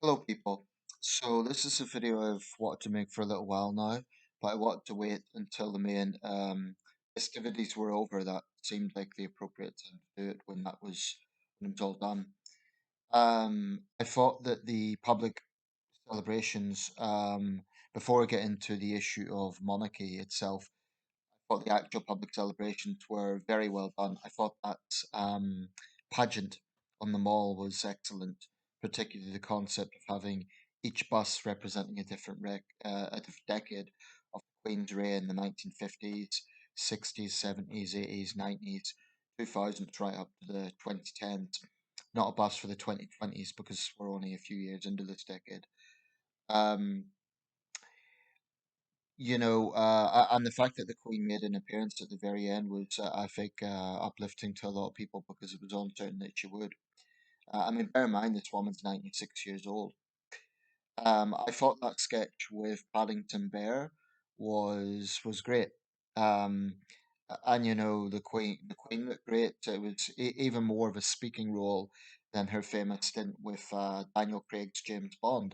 Hello, people. So this is a video I've wanted to make for a little while now, but I wanted to wait until the main festivities were over. That seemed like the appropriate time to do it when it was all done. I thought that the public celebrations, before I get into the issue of monarchy itself, thought the actual public celebrations were very well done. I thought that pageant on the mall was excellent, particularly the concept of having each bus representing a different decade of the Queen's reign, the 1950s, 60s, 70s, 80s, 90s, 2000s, right up to the 2010s. Not a bus for the 2020s because we're only a few years into this decade. Um, and the fact that the Queen made an appearance at the very end was, I think, uplifting to a lot of people because it was uncertain that she would. I mean, bear in mind this woman's 96 years old. I thought that sketch with Paddington Bear was great. Um, and the Queen looked great. It was even more of a speaking role than her famous stint with Daniel Craig's James Bond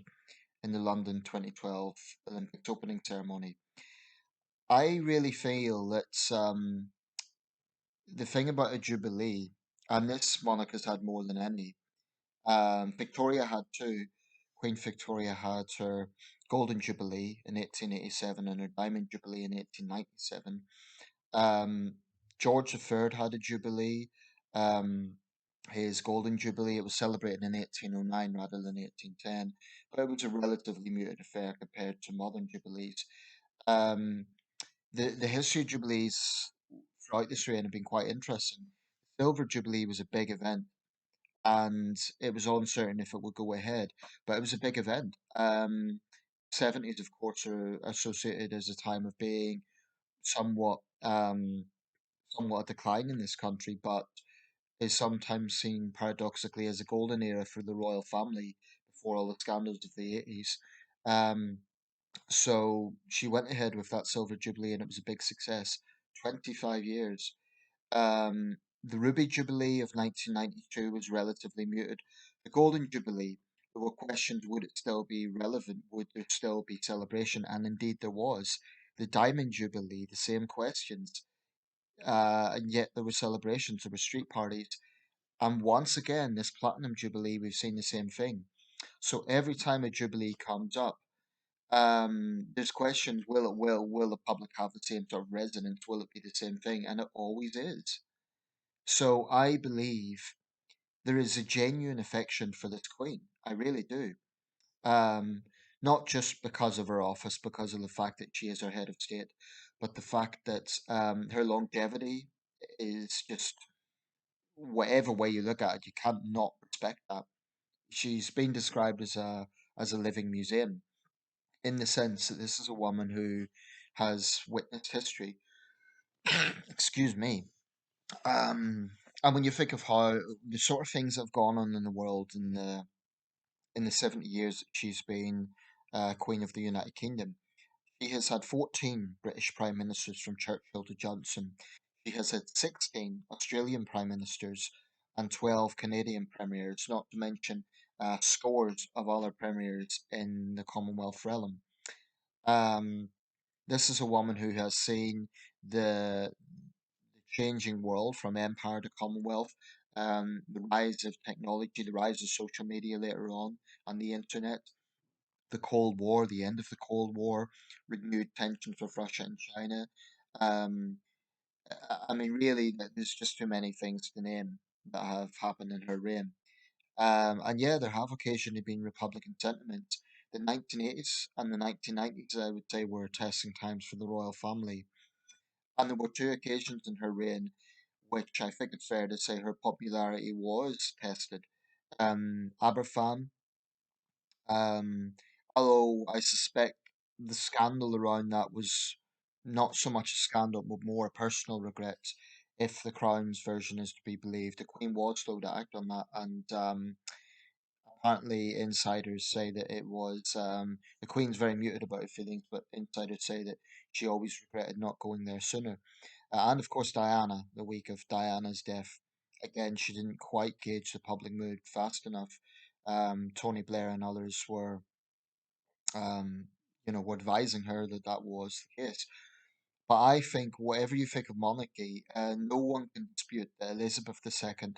in the London 2012 Olympics opening ceremony. I really feel that the thing about a jubilee, and this monarch has had more than any. Victoria had two. Queen Victoria had her golden jubilee in 1887 and her diamond jubilee in 1897. Um, George III had a jubilee. Um, his golden jubilee, it was celebrated in 1809 rather than 1810, but it was a relatively muted affair compared to modern jubilees. Um, the history of Jubilees throughout this reign have been quite interesting. Silver Jubilee was a big event, and it was uncertain if it would go ahead, but it was a big event. 70s, of course, are associated as a time of being somewhat somewhat a decline in this country, but is sometimes seen paradoxically as a golden era for the royal family before all the scandals of the 80s. Um, so she went ahead with that Silver Jubilee and it was a big success. 25 years. The Ruby Jubilee of 1992 was relatively muted. The Golden Jubilee, there were questions would it still be relevant? Would there still be celebration? And indeed there was. The Diamond Jubilee, the same questions. And yet there were celebrations, there were street parties. And once again, this Platinum Jubilee, we've seen the same thing. So every time a Jubilee comes up, there's questions, will the public have the same sort of resonance? Will it be the same thing? And it always is. So I believe there is a genuine affection for this queen. I really do. Um, Not just because of her office, because of the fact that she is our head of state, but the fact that her longevity is just whatever way you look at it, you can't not respect that. She's been described as a living museum in the sense that this is a woman who has witnessed history. Excuse me. Um, and when you think of how the sort of things that have gone on in the world in the 70 years that she's been Queen of the United Kingdom, she has had 14 British Prime Ministers from Churchill to Johnson. She has had 16 Australian Prime Ministers and 12 Canadian Premiers, not to mention scores of other premiers in the Commonwealth realm. Um, this is a woman who has seen the changing world from empire to Commonwealth, the rise of technology, the rise of social media later on the internet, the Cold War, the end of the Cold War, renewed tensions with Russia and China. Um, I mean, really, there's just too many things to name that have happened in her reign. And yeah, there have occasionally been Republican sentiments. The 1980s and the 1990s, I would say, were testing times for the royal family. And there were two occasions in her reign which I think it's fair to say her popularity was tested. Aberfan, um, although I suspect the scandal around that was not so much a scandal, but more a personal regret. If the Crown's version is to be believed, the Queen was slow to act on that, and apparently insiders say that it was the Queen's very muted about her feelings, but insiders say that she always regretted not going there sooner. And of course, Diana, the week of Diana's death. Again, she didn't quite gauge the public mood fast enough. Tony Blair and others um, were advising her that that was the case. But I think whatever you think of monarchy, no one can dispute that Elizabeth II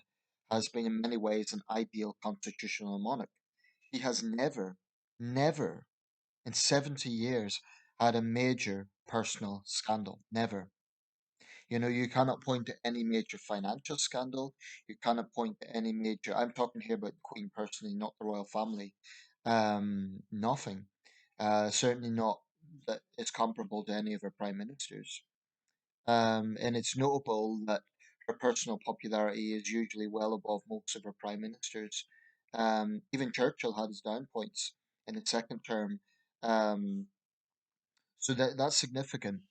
has been in many ways an ideal constitutional monarch. She has never in 70 years had a major personal scandal. Never. You cannot point to any major financial scandal. You cannot point to any major, I'm talking here about the Queen personally, not the royal family. Nothing. Certainly not that is comparable to any of her prime ministers. And it's notable that her personal popularity is usually well above most of her prime ministers. Even Churchill had his down points in his second term. Um, so that's significant.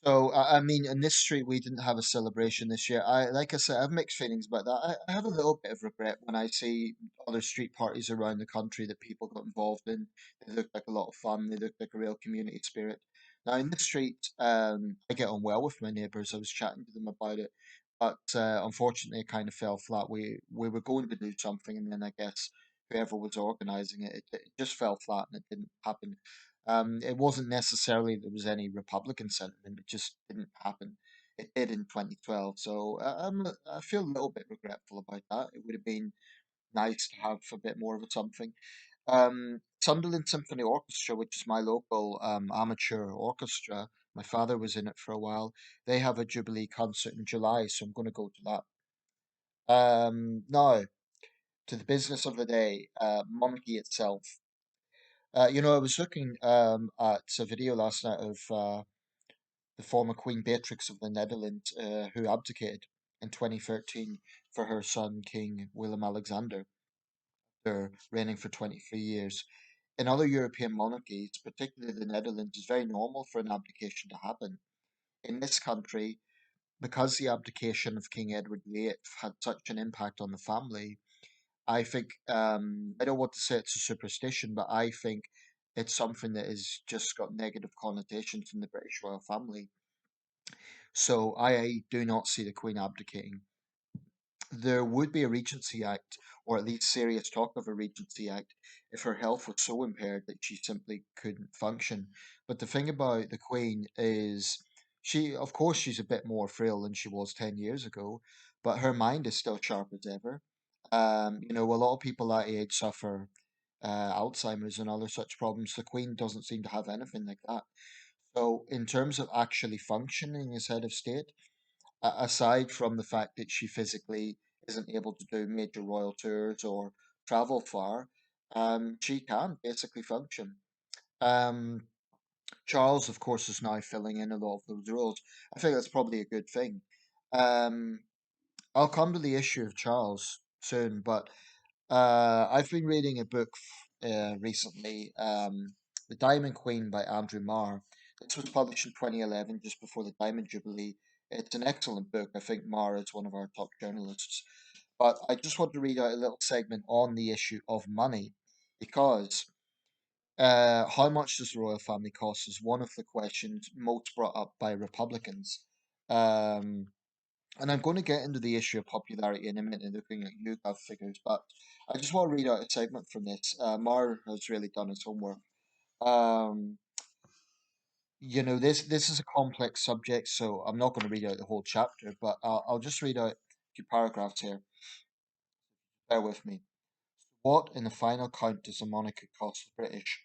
So I mean, in this street, we didn't have a celebration this year. Like I said, I have mixed feelings about that. I have a little bit of regret when I see other street parties around the country that people got involved in. They look like a lot of fun. They look like a real community spirit. Now in the street, I get on well with my neighbours. I was chatting to them about it, but unfortunately, it kind of fell flat. We were going to do something, and then I guess whoever was organising it just fell flat, and it didn't happen. It wasn't necessarily there was any Republican sentiment; it just didn't happen. It did in 2012, so I feel a little bit regretful about that. It would have been nice to have a bit more of a something. Sunderland Symphony Orchestra, which is my local amateur orchestra, my father was in it for a while. They have a Jubilee concert in July, so I'm going to go to that. Now to the business of the day, Monarchy itself. I was looking at a video last night of the former Queen Beatrix of the Netherlands, who abdicated in 2013 for her son, King Willem Alexander, after reigning for 23 years. In other European monarchies, particularly the Netherlands, it's very normal for an abdication to happen. In this country, because the abdication of King Edward VIII had such an impact on the family, I think I don't want to say it's a superstition, but I think it's something that has just got negative connotations in the British royal family. So I do not see the Queen abdicating. There would be a Regency Act, or at least serious talk of a Regency Act, if her health was so impaired that she simply couldn't function. But the thing about the Queen is, of course, she's a bit more frail than she was 10 years ago, but her mind is still sharp as ever. A lot of people that age suffer Alzheimer's and other such problems. The Queen doesn't seem to have anything like that. So, in terms of actually functioning as head of state, aside from the fact that she physically isn't able to do major royal tours or travel far, she can basically function. Um, Charles, of course, is now filling in a lot of those roles. I think that's probably a good thing. Um, I'll come to the issue of Charles soon, but I've been reading a book recently, The Diamond Queen by Andrew Marr. This was published in 2011, just before the Diamond Jubilee. It's an excellent book. I think Marr is one of our top journalists. But I just want to read out a little segment on the issue of money, because how much does the royal family cost is one of the questions most brought up by Republicans. Um, and I'm going to get into the issue of popularity in a minute, looking at YouGov figures, but I just want to read out a segment from this. Mar has really done his homework. Um, this is a complex subject, so I'm not going to read out the whole chapter, but I'll just read out a few paragraphs here. Bear with me. What, in the final count, does a monarchy cost the British?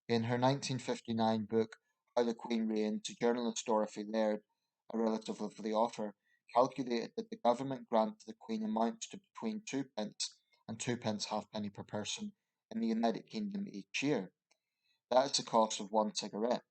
In her 1959 book, How the Queen Reigned, journalist Dorothy Laird, a relative of the author, calculated that the government grant to the Queen amounts to between twopence and twopence halfpenny per person in the United Kingdom each year. That is the cost of one cigarette.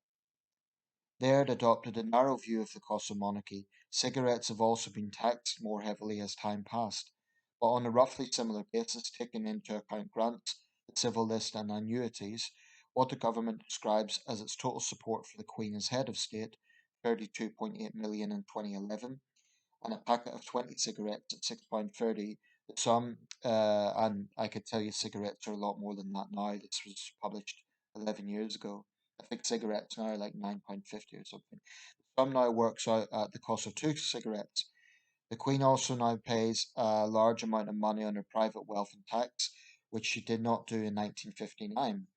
Laird adopted a narrow view of the cost of monarchy. Cigarettes have also been taxed more heavily as time passed, but on a roughly similar basis, taking into account grants, the civil list, and annuities, what the government describes as its total support for the Queen as head of state, 32.8 million in 2011, and a packet of 20 cigarettes at £6.30. The sum, and I could tell you cigarettes are a lot more than that now. This was published 11 years ago. I think cigarettes now are like £9.50 or something. The sum now works out at the cost of two cigarettes, The Queen also now pays a large amount of money on her private wealth and tax, which she did not do in 1959.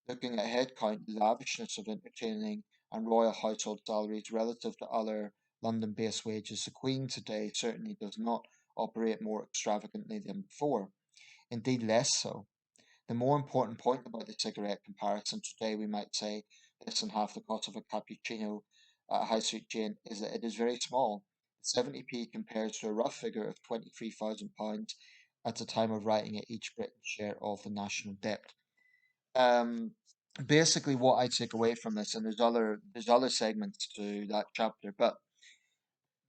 Looking at headcount, the lavishness of entertaining and royal household salaries relative to other London based wages, the Queen today certainly does not operate more extravagantly than before, indeed, less so. The more important point about the cigarette comparison today, we might say, less than half the cost of a cappuccino at a high street chain, is that it is very small. 70p compares to a rough figure of £23,000 at the time of writing it, each Britain's share of the national debt. Um, Basically, what I take away from this, and there's other segments to that chapter, but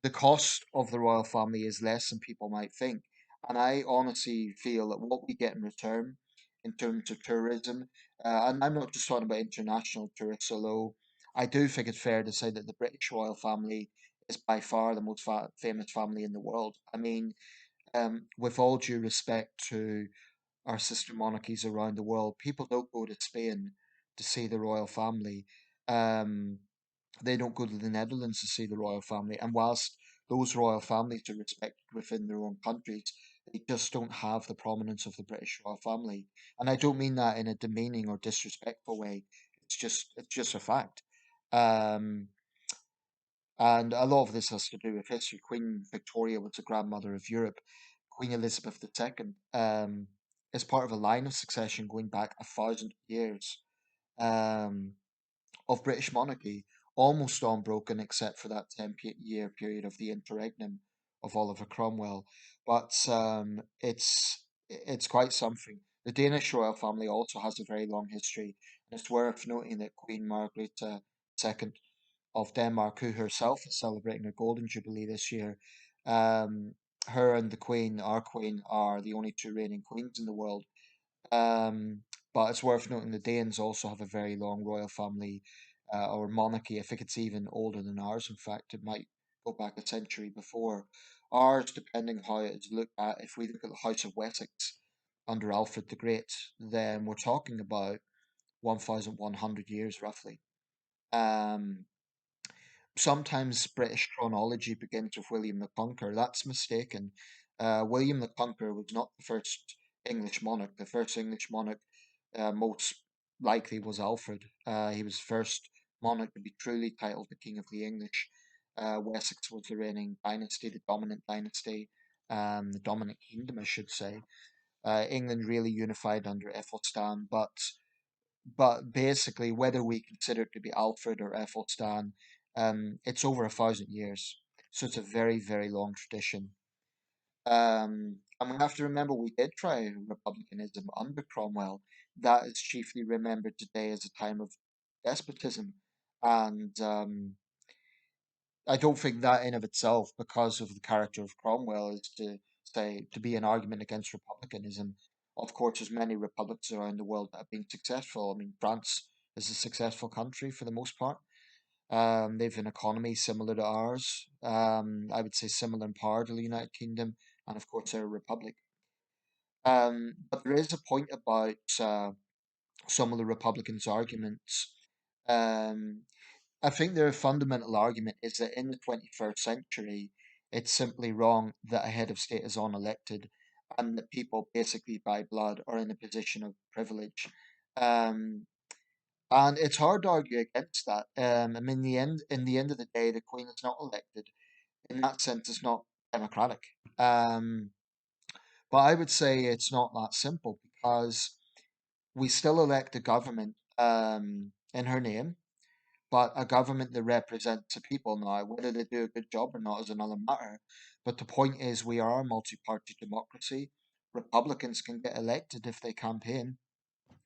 the cost of the royal family is less than people might think. And I honestly feel that what we get in return in terms of tourism, and I'm not just talking about international tourists, although I do think it's fair to say that the British royal family is by far the most famous family in the world. I mean, with all due respect to our sister monarchies around the world, people don't go to Spain to see the royal family. Um, they don't go to the Netherlands to see the royal family. And whilst those royal families are respected within their own countries, they just don't have the prominence of the British royal family. And I don't mean that in a demeaning or disrespectful way. It's just a fact. Um, and a lot of this has to do with history. Queen Victoria was the grandmother of Europe. Queen Elizabeth II is part of a line of succession going back 1,000 years. Um, of British monarchy, almost unbroken except for that 10-year period of the interregnum of Oliver Cromwell. But it's quite something. The Danish royal family also has a very long history, and it's worth noting that Queen Margaretha II of Denmark, who herself is celebrating her golden jubilee this year, um, her and the Queen, our Queen, are the only two reigning queens in the world. um, but it's worth noting the Danes also have a very long royal family or monarchy. I think it's even older than ours. In fact, it might go back a century before ours, depending how it is looked at. If we look at the House of Wessex under Alfred the Great, then we're talking about 1,100 years roughly. Um, Sometimes British chronology begins with William the Conqueror. That's mistaken. William the Conqueror was not the first English monarch. The first English monarch, most likely, was Alfred. He was the first monarch to be truly titled the King of the English. Wessex was the reigning dynasty, the dominant dynasty, the dominant kingdom, I should say. England really unified under Ethelstan, but basically, whether we consider it to be Alfred or Ethelstan, it's over 1,000 years. So it's a very, very long tradition. And we have to remember we did try republicanism under Cromwell. That is chiefly remembered today as a time of despotism. And I don't think that in of itself, because of the character of Cromwell, is to say to be an argument against republicanism. Of course, there's many republics around the world that have been successful. I mean, France is a successful country for the most part. They've an economy similar to ours. I would say similar in power to the United Kingdom, and of course, they're a republic. But there is a point about some of the Republicans' arguments. Um, I think their fundamental argument is that in the 21st century, it's simply wrong that a head of state is unelected and that people basically by blood are in a position of privilege. Um, and it's hard to argue against that. I mean, in the end of the day, the Queen is not elected. In that sense, it's not democratic. Um, but I would say it's not that simple because we still elect a government in her name, but a government that represents the people now. Whether they do a good job or not is another matter. But the point is, we are a multi party democracy. Republicans can get elected if they campaign.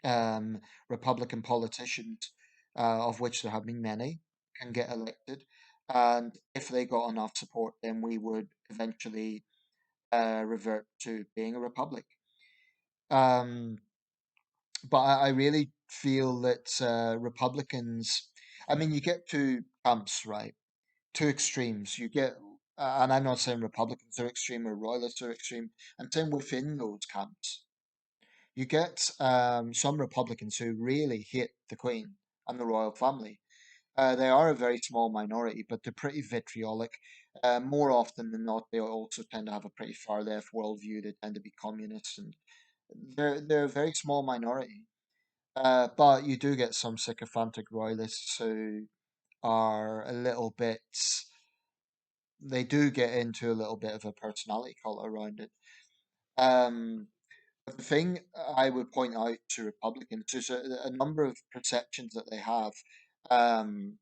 Um, Republican politicians, of which there have been many, can get elected. And if they got enough support, then we would eventually revert to being a republic. Um, but I really feel that Republicans, I mean, you get two camps, right? Two extremes. You get, and I'm not saying Republicans are extreme or Royalists are extreme. I'm saying within those camps, you get some Republicans who really hate the Queen and the royal family. They are a very small minority, but they're pretty vitriolic. More often than not, they also tend to have a pretty far left worldview. They tend to be communists, and they're a very small minority. But you do get some sycophantic royalists who are a little bit. They do get into a little bit of a personality cult around it. Um, but the thing I would point out to Republicans is a number of perceptions that they have. Um,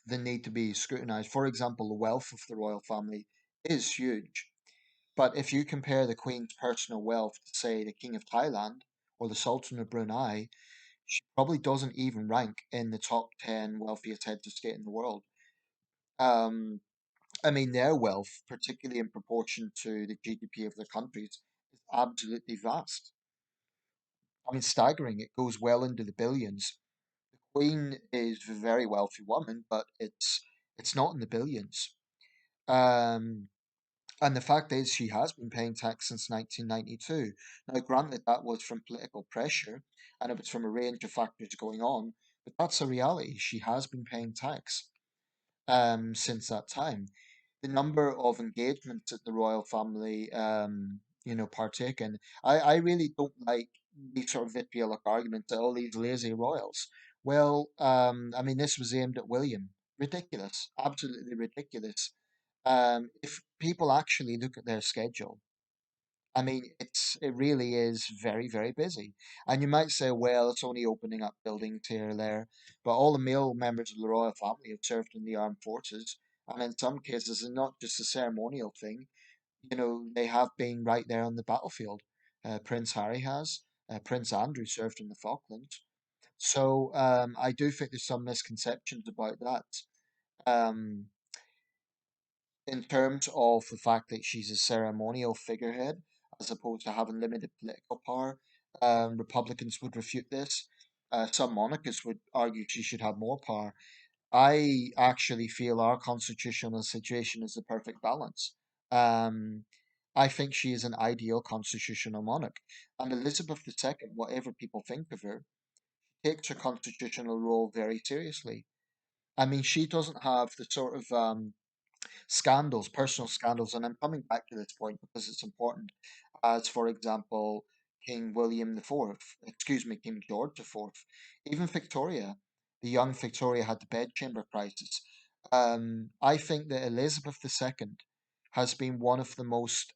that need to be scrutinized. For example, the wealth of the royal family is huge. But if you compare the Queen's personal wealth to, say, the King of Thailand or the Sultan of Brunei, she probably doesn't even rank in the top 10 wealthiest heads of state in the world. Um, I mean, their wealth, particularly in proportion to the GDP of their countries, is absolutely vast. I mean, staggering. It goes well into the billions. Queen is a very wealthy woman, but it's not in the billions. Um, and the fact is, she has been paying tax since 1992. Now, granted, that was from political pressure, and it was from a range of factors going on, but that's a reality. She has been paying tax since that time. The number of engagements that the royal family, partake in, I really don't like these sort of vitriolic arguments that all these lazy royals. Well, I mean, this was aimed at William. Ridiculous, absolutely ridiculous. If people actually look at their schedule, I mean, it really is very, very busy. And you might say, well, it's only opening up buildings here or there, but all the male members of the royal family have served in the armed forces, and in some cases, it's not just a ceremonial thing. They have been right there on the battlefield. Prince Harry has. Prince Andrew served in the Falklands. So I do think there's some misconceptions about that. Um, in terms of the fact that she's a ceremonial figurehead as opposed to having limited political power. Republicans would refute this. Some monarchists would argue she should have more power. I actually feel our constitutional situation is the perfect balance. Um, I think she is an ideal constitutional monarch. And Elizabeth II, whatever people think of her, takes her constitutional role very seriously. I mean, she doesn't have the sort of scandals, personal scandals, and I'm coming back to this point because it's important, as for example, King William the Fourth, excuse me, King George the Fourth, even Victoria, the young Victoria had the bedchamber crisis. I think that Elizabeth II has been one of the most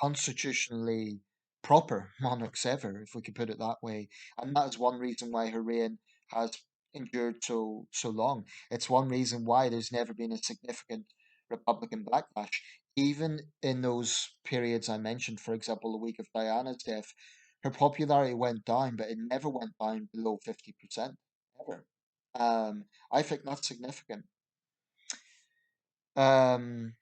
constitutionally proper monarchs ever, if we could put it that way. And that is one reason why her reign has endured so long. It's one reason why there's never been a significant Republican backlash. Even in those periods I mentioned, for example, the week of Diana's death, her popularity went down, but it never went down below 50%, ever. I think that's significant. Um,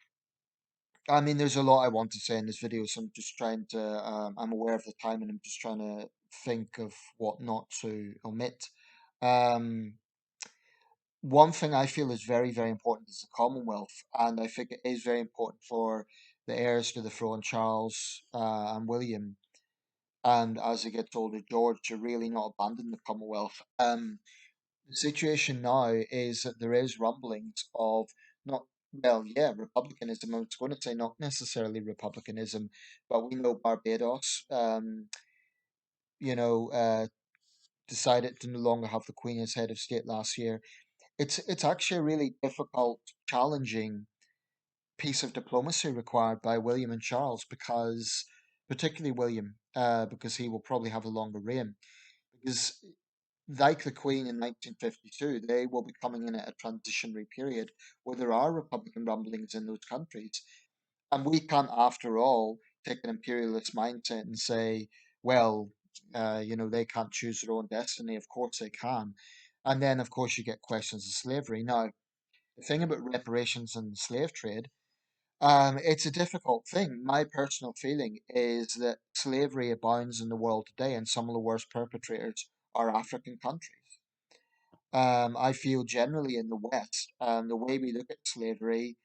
I mean, there's a lot I want to say in this video, so I'm just trying to, I'm aware of the time and I'm just trying to think of what not to omit. Um, One thing I feel is very, very important is the Commonwealth, and I think it is very important for the heirs to the throne, Charles and William, and as they get older, George, to really not abandon the Commonwealth. The situation now is that there is rumblings of not, well, yeah, republicanism. I was going to say not necessarily republicanism, but we know Barbados, you know, uh, decided to no longer have the Queen as head of state last year. It's actually a really difficult, challenging piece of diplomacy required by William and Charles because, particularly William, because he will probably have a longer reign. Because like the Queen in 1952, they will be coming in at a transitionary period where there are Republican rumblings in those countries. And we can't, after all, take an imperialist mindset and say, well, they can't choose their own destiny. Of course they can. And then, of course, you get questions of slavery. Now, the thing about reparations and the slave trade, it's a difficult thing. My personal feeling is that slavery abounds in the world today, and some of the worst perpetrators are African countries. I feel generally in the West, the way we look at slavery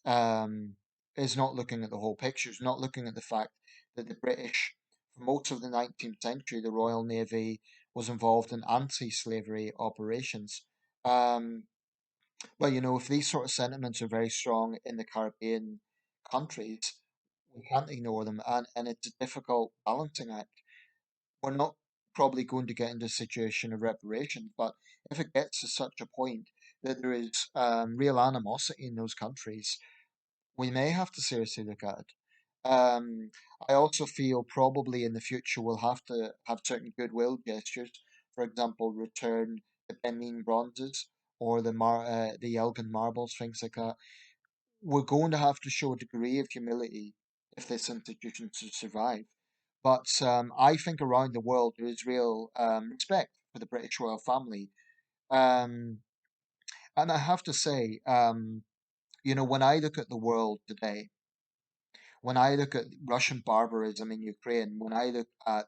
um, is not looking at the whole picture, is not looking at the fact that the British, for most of the 19th century, the Royal Navy was involved in anti slavery operations. Um, Well, if these sort of sentiments are very strong in the Caribbean countries, we can't ignore them, and it's a difficult balancing act. We're not probably going to get into a situation of reparations, but if it gets to such a point that there is real animosity in those countries, we may have to seriously look at it. Um, I also feel probably in the future we'll have to have certain goodwill gestures. For example, return the Benin bronzes or the Elgin marbles, things like that. We're going to have to show a degree of humility if this institution to survive. But I think around the world there is real respect for the British royal family. Um, and I have to say, when I look at the world today, when I look at Russian barbarism in Ukraine, when I look at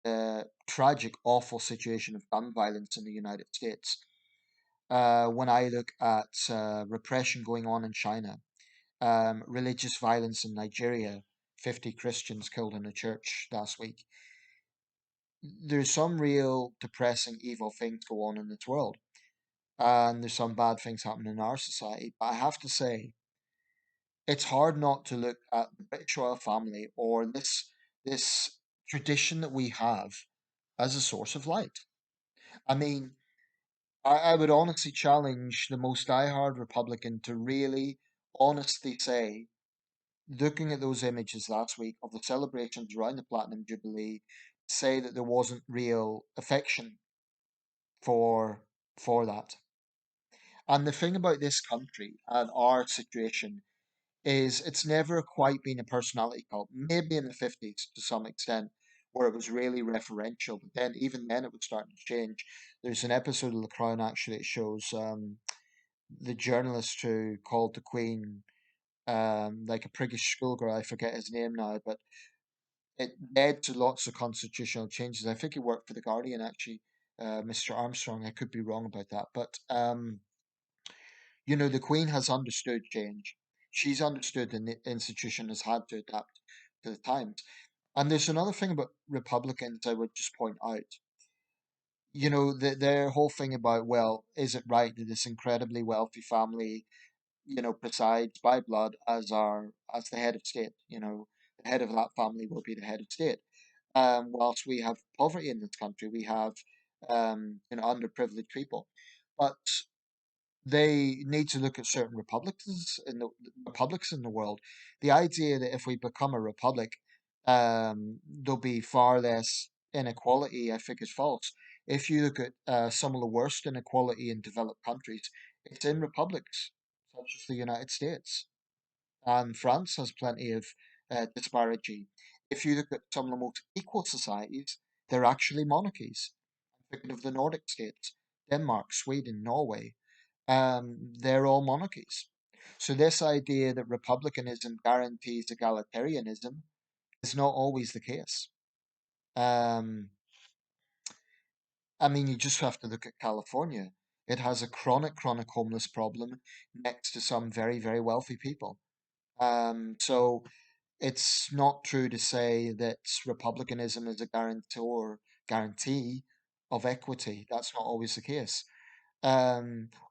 the tragic, awful situation of gun violence in the United States, when I look at repression going on in China, religious violence in Nigeria, 50 Christians killed in a church last week, there's some real depressing, evil things go on in this world. And there's some bad things happening in our society. But I have to say, it's hard not to look at the British royal family or this tradition that we have as a source of light. I mean, I would honestly challenge the most diehard Republican to really honestly say, looking at those images last week of the celebrations around the Platinum Jubilee, say that there wasn't real affection for that. And the thing about this country and our situation is it's never quite been a personality cult. Maybe in the 50s to some extent, where it was really referential, but then even then it was starting to change. There's an episode of The Crown actually that shows the journalist who called the Queen like a priggish schoolgirl. I forget his name now, but it led to lots of constitutional changes. I think he worked for The Guardian actually, Mr. Armstrong. I could be wrong about that, but the Queen has understood change. She's understood and the institution has had to adapt to the times. And there's another thing about Republicans I would just point out. Their whole thing about, well, is it right that this incredibly wealthy family, presides by blood as the head of state? The head of that family will be the head of state. Whilst we have poverty in this country, we have underprivileged people. But they need to look at certain republics in the world. The idea that if we become a republic, there'll be far less inequality, I think, is false. If you look at some of the worst inequality in developed countries, it's in republics such as the United States. And France has plenty of disparity. If you look at some of the most equal societies, they're actually monarchies. I'm thinking of the Nordic states, Denmark, Sweden, Norway, they're all monarchies. So this idea that republicanism guarantees egalitarianism is not always the case. Um, I mean, you just have to look at California. It has a chronic homeless problem next to some very, very wealthy people. So it's not true to say that republicanism is a guarantee of equity. That's not always the case.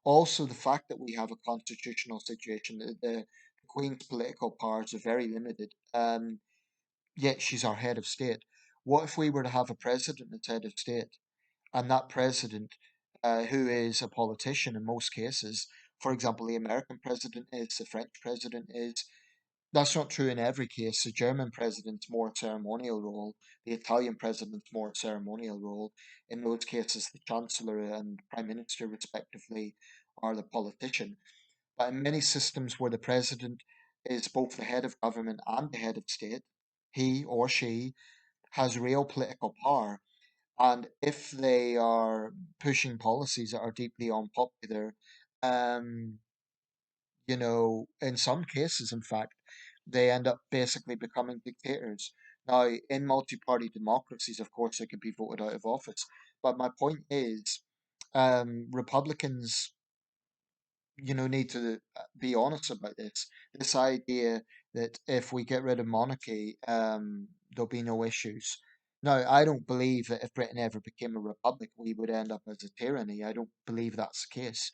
Also, the fact that we have a constitutional situation, the Queen's political powers are very limited, yet she's our head of state. What if we were to have a president as head of state, and that president, who is a politician in most cases, for example, the American president is, the French president is, that's not true in every case. The German president's more ceremonial role, the Italian president's more ceremonial role. In those cases, the chancellor and prime minister, respectively, are the politician. But in many systems where the president is both the head of government and the head of state, he or she has real political power. And if they are pushing policies that are deeply unpopular, um, in some cases, in fact, they end up basically becoming dictators. Now, in multi party democracies, of course, they could be voted out of office. But my point is, Republicans, need to be honest about this. This idea that if we get rid of monarchy, there'll be no issues. Now, I don't believe that if Britain ever became a republic, we would end up as a tyranny. I don't believe that's the case.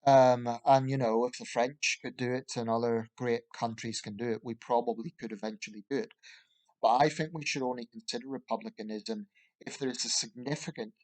And if the French could do it and other great countries can do it, we probably could eventually do it. But I think we should only consider republicanism if there is a significant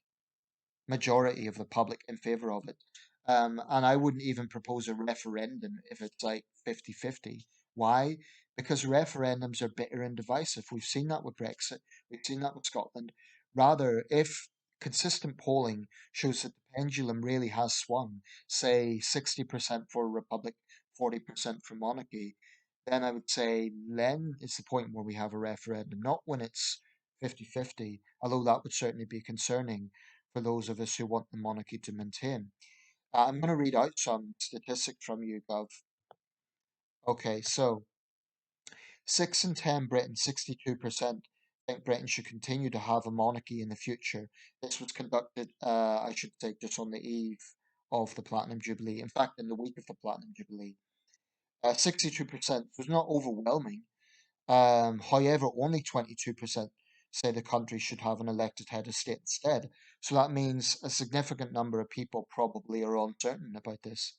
majority of the public in favor of it. And I wouldn't even propose a referendum if it's like 50-50. Why? Because referendums are bitter and divisive. We've seen that with Brexit, we've seen that with Scotland. Rather, if consistent polling shows that the pendulum really has swung, say 60% for a republic, 40% for monarchy, then I would say then is the point where we have a referendum, not when it's 50-50, although that would certainly be concerning for those of us who want the monarchy to maintain. I'm going to read out some statistics from you, Gov. Okay, so 6 in 10 Britons, 62%, think Britain should continue to have a monarchy in the future. This was conducted, I should say, just on the eve of the Platinum Jubilee. In fact, in the week of the Platinum Jubilee. 62% was not overwhelming. However, only 22% say the country should have an elected head of state instead. So that means a significant number of people probably are uncertain about this.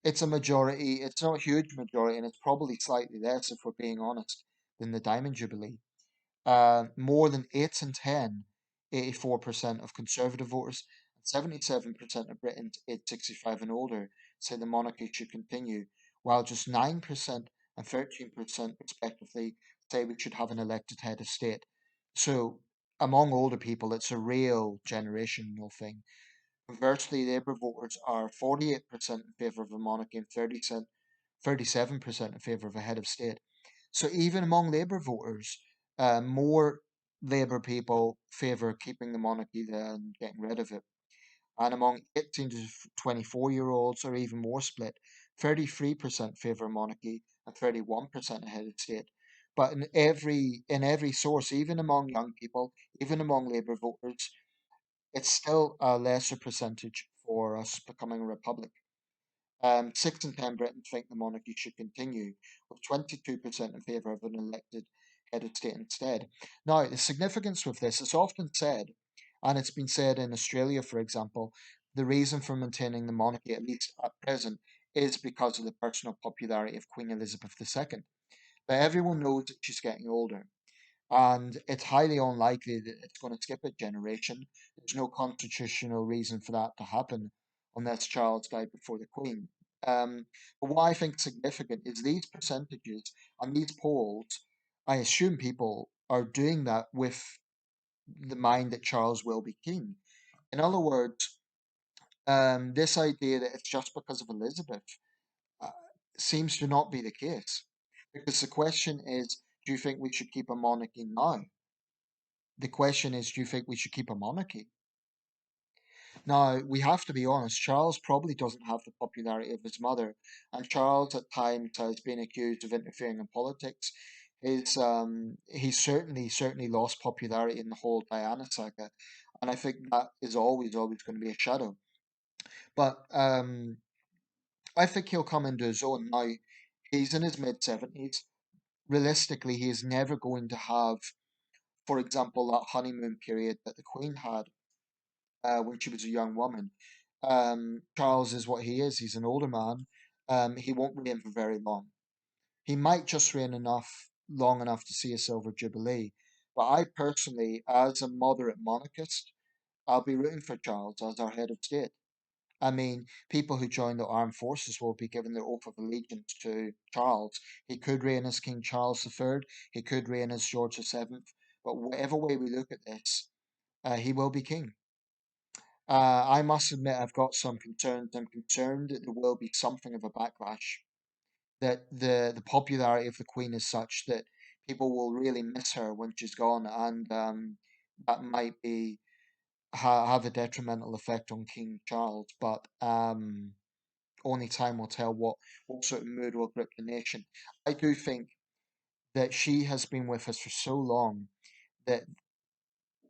It's a majority, it's not a huge majority, and it's probably slightly less, if we're being honest, than the Diamond Jubilee. More than 8 in 10, 84% of Conservative voters, and 77% of Britons aged 65 and older say the monarchy should continue, while just 9% and 13% respectively say we should have an elected head of state. So, among older people, it's a real generational thing. Conversely, Labour voters are 48% in favour of a monarchy and 37% in favour of a head of state. So even among Labour voters, more Labour people favour keeping the monarchy than getting rid of it. And among 18 to 24-year-olds are even more split. 33% favour monarchy and 31% a head of state. But in every source, even among young people, even among Labour voters, it's still a lesser percentage for us becoming a republic. 6 in 10 Britons think the monarchy should continue, with 22% in favour of an elected head of state instead. Now, the significance with this is often said, and it's been said in Australia, for example, the reason for maintaining the monarchy, at least at present, is because of the personal popularity of Queen Elizabeth II. But everyone knows that she's getting older, and it's highly unlikely that it's going to skip a generation. There's no constitutional reason for that to happen unless Charles died before the Queen. But what I think is significant is these percentages and these polls. I assume people are doing that with the mind that Charles will be king. In other words, this idea that it's just because of Elizabeth uh, seems to not be the case. Because the question is, do you think we should keep a monarchy now? The question is, do you think we should keep a monarchy? Now, we have to be honest, Charles probably doesn't have the popularity of his mother, and Charles at times has been accused of interfering in politics. He's certainly lost popularity in the whole Diana saga, and I think that is always going to be a shadow. But I think he'll come into his own now. He's in his mid 70s. Realistically, he is never going to have, for example, that honeymoon period that the Queen had when she was a young woman. Charles is what he is. He's an older man. He won't reign for very long. He might just reign long enough to see a silver jubilee. But I personally, as a moderate monarchist, I'll be rooting for Charles as our head of state. I mean, people who join the armed forces will be given their oath of allegiance to Charles. He could reign as King Charles III. He could reign as George VII. But whatever way we look at this, he will be king. I must admit, I've got some concerns. I'm concerned that there will be something of a backlash, that the popularity of the Queen is such that people will really miss her when she's gone, and that might have a detrimental effect on King Charles. But only time will tell what sort of mood will grip the nation. I do think that she has been with us for so long that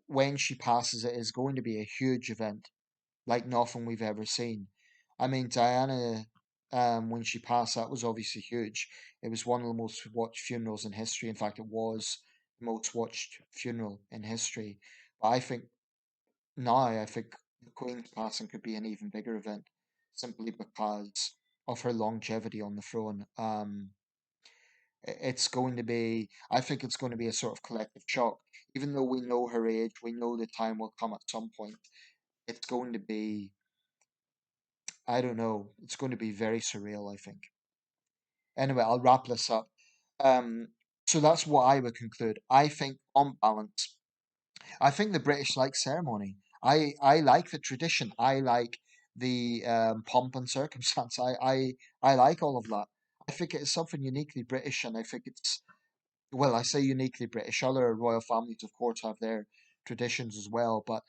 when she passes, it is going to be a huge event like nothing we've ever seen. I mean, Diana, when she passed, that was obviously huge. It was one of the most watched funerals in history. In fact, it was the most watched funeral in history. But I think now, I think the Queen's passing could be an even bigger event. simply because of her longevity on the throne. It's going to be, I think it's going to be a sort of collective shock. Even though we know her age, we know the time will come at some point. It's going to be, I don't know, it's going to be very surreal, I think. Anyway, I'll wrap this up. Um, so that's what I would conclude. I think, on balance, I think the British like ceremony. I like the tradition. I like the pomp and circumstance. I like all of that. I think it is something uniquely British, and I think it's, well, I say uniquely British. Other royal families, of course, have their traditions as well, but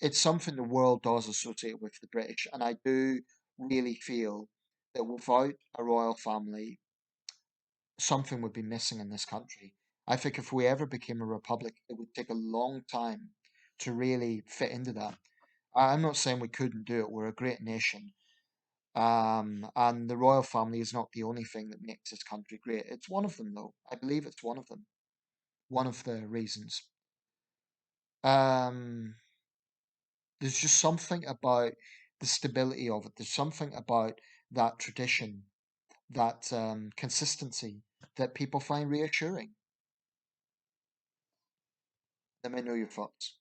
it's something the world does associate with the British, and I do really feel that without a royal family, something would be missing in this country. I think if we ever became a republic, it would take a long time to really fit into that. I'm not saying we couldn't do it. We're a great nation. And the royal family is not the only thing that makes this country great. It's one of them, though. I believe it's one of them. One of the reasons. Um, there's just something about the stability of it. There's something about that tradition, that consistency that people find reassuring. Let me know your thoughts.